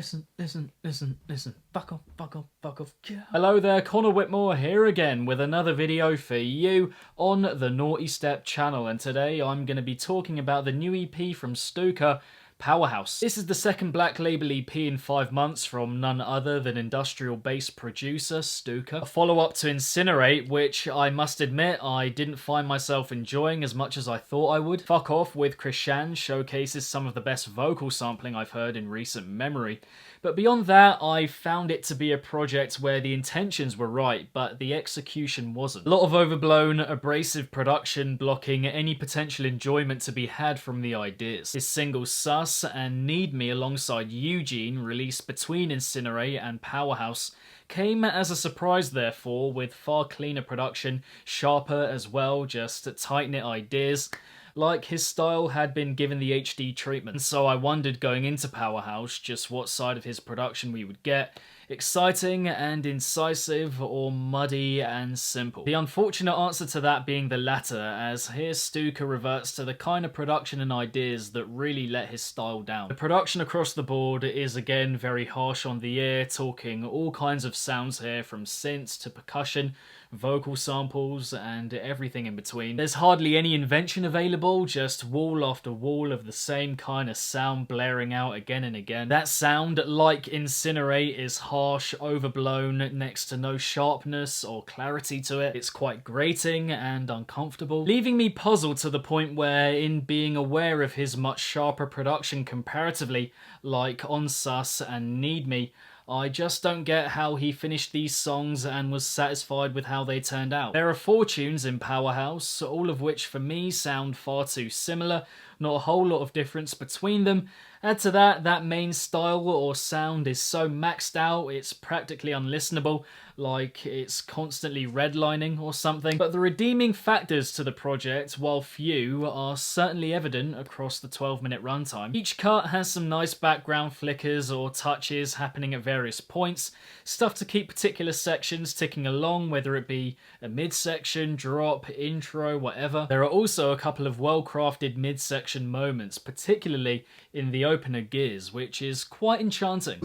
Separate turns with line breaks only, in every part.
Listen. Fuck off. Yeah. Hello there, Connor Whitmore here again with another video for you on the Nawtystep channel, and today I'm going to be talking about the new EP from STUCA, Powerhouse. This is the second Black Label EP in 5 months from none other than industrial bass producer STUCA. A follow-up to Incinerate, which I must admit I didn't find myself enjoying as much as I thought I would. Fuck Off with Krishan showcases some of the best vocal sampling I've heard in recent memory. But beyond that, I found it to be a project where the intentions were right, but the execution wasn't. A lot of overblown, abrasive production blocking any potential enjoyment to be had from the ideas. His singles Sus and Need Me alongside Eugene, released between Incinerate and Powerhouse, came as a surprise therefore, with far cleaner production, sharper as well, just tight-knit ideas. Like his style had been given the HD treatment, and so I wondered going into Powerhouse just what side of his production we would get. Exciting and incisive, or muddy and simple? The unfortunate answer to that being the latter, as here STUCA reverts to the kind of production and ideas that really let his style down. The production across the board is again very harsh on the ear, talking all kinds of sounds here from synths to percussion, vocal samples, and everything in between. There's hardly any invention available, just wall after wall of the same kind of sound blaring out again and again. That sound, like Incinerate, is harsh, overblown, next to no sharpness or clarity to it. It's quite grating and uncomfortable, leaving me puzzled to the point where, in being aware of his much sharper production comparatively, like on Sus and Need Me, I just don't get how he finished these songs and was satisfied with how they turned out. There are 4 tunes in Powerhouse, all of which for me sound far too similar, not a whole lot of difference between them. Add to that main style or sound is so maxed out it's practically unlistenable, like it's constantly redlining or something. But the redeeming factors to the project, while few, are certainly evident across the 12-minute runtime. Each cut has some nice background flickers or touches happening at various points, stuff to keep particular sections ticking along, whether it be a midsection, drop, intro, whatever. There are also a couple of well-crafted midsection moments, particularly in the opener Gears, which is quite enchanting.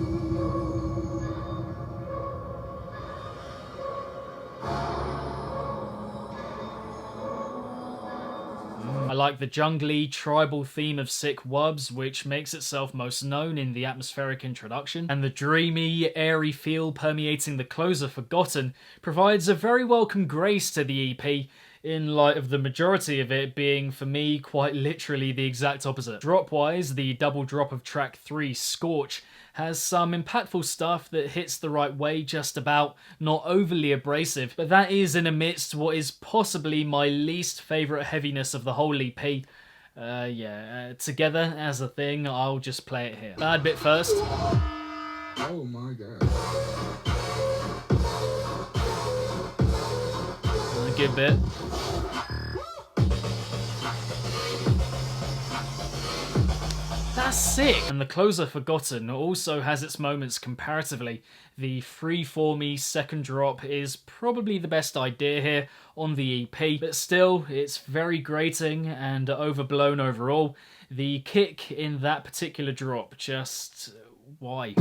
I like the jungly, tribal theme of Sick Wubs, which makes itself most known in the atmospheric introduction, and the dreamy, airy feel permeating the closer Forgotten provides a very welcome grace to the EP, in light of the majority of it being, for me, quite literally the exact opposite. Drop-wise, the double drop of track 3, Scorch, has some impactful stuff that hits the right way just about, not overly abrasive, but that is in amidst what is possibly my least favourite heaviness of the whole EP. Together as a thing, I'll just play it here. Bad bit first.
Oh my god.
A good bit. That's sick! And the closer Forgotten also has its moments comparatively. The freeformy second drop is probably the best idea here on the EP, but still, it's very grating and overblown overall. The kick in that particular drop, just... why?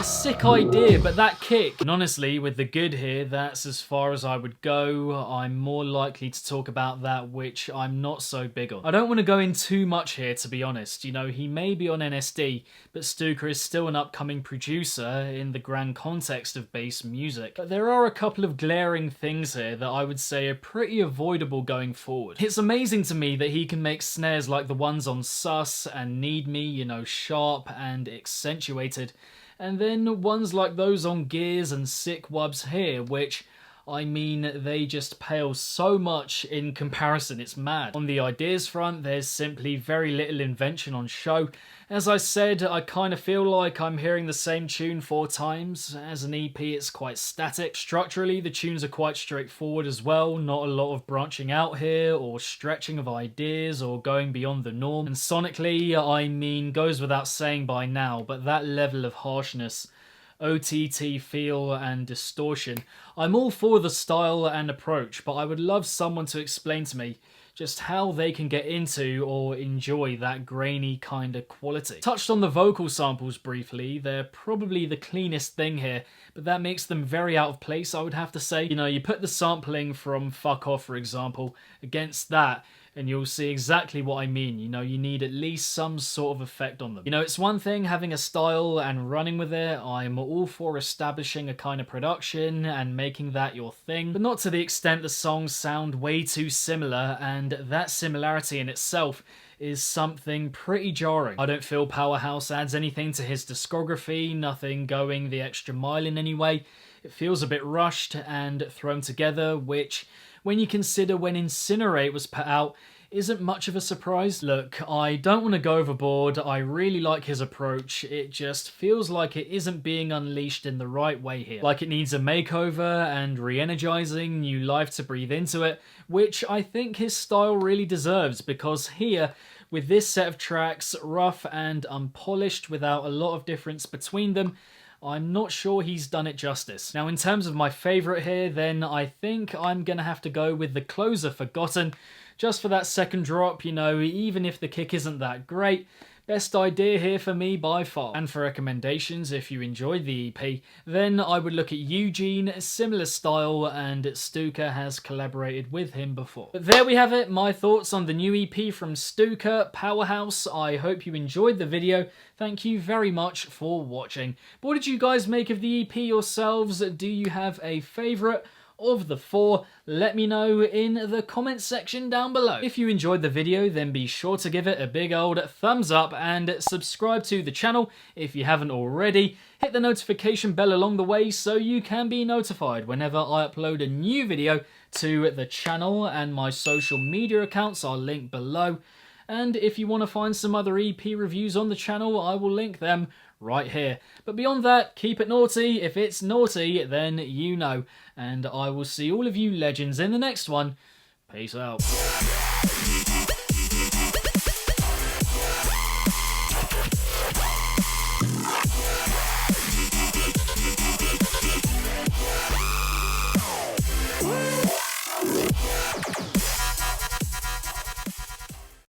Sick idea, but that kick. And honestly, with the good here, that's as far as I would go. I'm more likely to talk about that which I'm not so big on. I don't want to go in too much here, to be honest. You know, he may be on NSD, but STUCA is still an upcoming producer in the grand context of bass music. But there are a couple of glaring things here that I would say are pretty avoidable going forward. It's amazing to me that he can make snares like the ones on Sus and Need Me, you know, sharp and accentuated, and then ones like those on Gears and Sick Wubs here, which, I mean, they just pale so much in comparison, it's mad. On the ideas front, there's simply very little invention on show. As I said, I kind of feel like I'm hearing the same tune 4 times. As an EP, it's quite static. Structurally, the tunes are quite straightforward as well, not a lot of branching out here, or stretching of ideas, or going beyond the norm. And sonically, I mean, goes without saying by now, but that level of harshness, OTT feel and distortion. I'm all for the style and approach, but I would love someone to explain to me just how they can get into or enjoy that grainy kind of quality. Touched on the vocal samples briefly, they're probably the cleanest thing here, but that makes them very out of place, I would have to say. You know, you put the sampling from Fuck Off, for example, against that, and you'll see exactly what I mean. You know, you need at least some sort of effect on them. You know, it's one thing having a style and running with it. I'm all for establishing a kind of production and making that your thing, but not to the extent the songs sound way too similar, and that similarity in itself is something pretty jarring. I don't feel Powerhouse adds anything to his discography, nothing going the extra mile in any way. It feels a bit rushed and thrown together, which, when you consider when Incinerate was put out, isn't much of a surprise. Look, I don't want to go overboard, I really like his approach, it just feels like it isn't being unleashed in the right way here. Like it needs a makeover and re-energizing, new life to breathe into it, which I think his style really deserves, because here, with this set of tracks, rough and unpolished without a lot of difference between them, I'm not sure he's done it justice. Now, in terms of my favourite here, then I think I'm going to have to go with the closer, Forgotten, just for that second drop. You know, even if the kick isn't that great, best idea here for me by far. And for recommendations, if you enjoyed the EP, then I would look at Eugene, similar style, and STUCA has collaborated with him before. But there we have it, my thoughts on the new EP from STUCA, Powerhouse. I hope you enjoyed the video. Thank you very much for watching. What did you guys make of the EP yourselves? Do you have a favourite of the four? Let me know in the comments section down below. If you enjoyed the video, then be sure to give it a big old thumbs up and subscribe to the channel if you haven't already. Hit the notification bell along the way so you can be notified whenever I upload a new video to the channel, and my social media accounts are linked below. And if you want to find some other EP reviews on the channel, I will link them right here. But beyond that, keep it naughty. If it's naughty, then you know. And I will see all of you legends in the next one. Peace out.